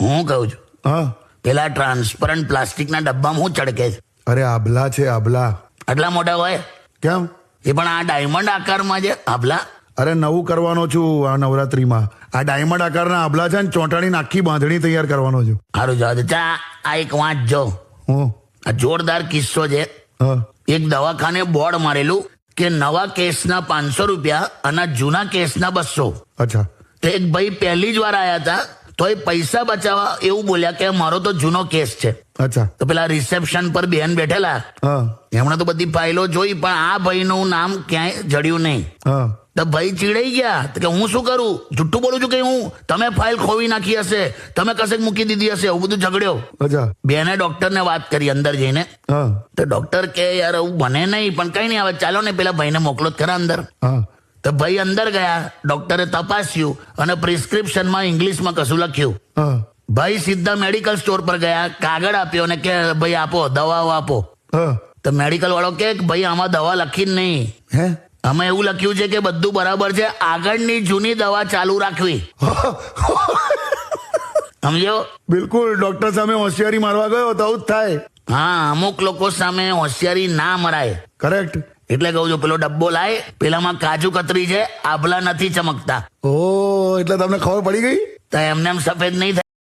હું કહું છું હા પેલા ટ્રાન્સપરન્ટ પ્લાસ્ટિકના ડબ્બામાં હું ચડકે છે? અરે આભલા છે આભલા. આટલા મોટા હોય કેમ? એ પણ આ ડાયમંડ આકારમાં છે આભલા. અરે નવું કરવાનો છું આ નવરાત્રીમાં. આ ડાયમંડ આકારના આભલા છે ને ચોંટાડીને આખી બાંધણી તૈયાર કરવાનો છું. સારું જવા દે. ચા આ એક વાંચજો, હું આ જોરદાર કિસ્સો છે. હા એક દવાખાને બોર્ડ મારેલું કે નવા કેસના 500 રૂપિયા અને જૂના કેસના 200. અચ્છા તો એક ભાઈ પહેલી જ વાર આયા હતા તો એ પૈસા બચાવવા એવું બોલ્યા કે મારો તો જૂનો કેસ છે. અચ્છા તો પેલા રિસેપ્શન પર બેન બેઠેલા હા એમણે તો બધી ફાઇલો જોઈ પણ આ ભાઈનું નામ ક્યાંય જડ્યું નહીં. હા તો ભાઈ ચીડાઈ ગયા તો કે હું શું કરું, જુઠ્ઠું બોલું છું કે હું, તમે ફાઇલ ખોવી નાખી હશે, તમે કશેક મૂકી દીધી હશે, એવું બધું ઝઘડ્યો. અચ્છા બેને ડોક્ટરને વાત કરી અંદર જઈને. હા તો ડોક્ટર કે યાર એવું બને નહીં પણ કઈ નહીં, હવે ચાલો ને પેલા ભાઈને મોકલો જ ખરા અંદર. હા તો ભાઈ અંદર ગયા, ડોક્ટરે તપાસ્યું અને પ્રિસ્ક્રિપ્શનમાં ઇંગ્લિશમાં કશું લખ્યું. હા ભાઈ સીધા મેડિકલ સ્ટોર પર ગયા, કાગળ આપ્યો અને કે ભાઈ આપો દવાઓ આપો. હા તો મેડિકલ વાળો કે ભાઈ આમાં દવા લખી જ નહીં, હે આમાં એવું લખ્યું છે કે બધું બરાબર છે, આગળની જૂની દવા ચાલુ રાખવી. સમજો? બિલકુલ ડોક્ટર સામે હોશિયારી મારવા ગયો તો આવું જ થાય. હા, અમુક લોકો સામે હોશિયારી ના મરાય. કરેક્ટ. એટલે કહું છું પેલો ડબ્બો લાય, પેલામાં કાજુ કતરી છે, આભલા નથી ચમકતા. ઓ એટલે તમને ખબર પડી ગઈ. તો એમને એમ સફેદ નહીં થાય.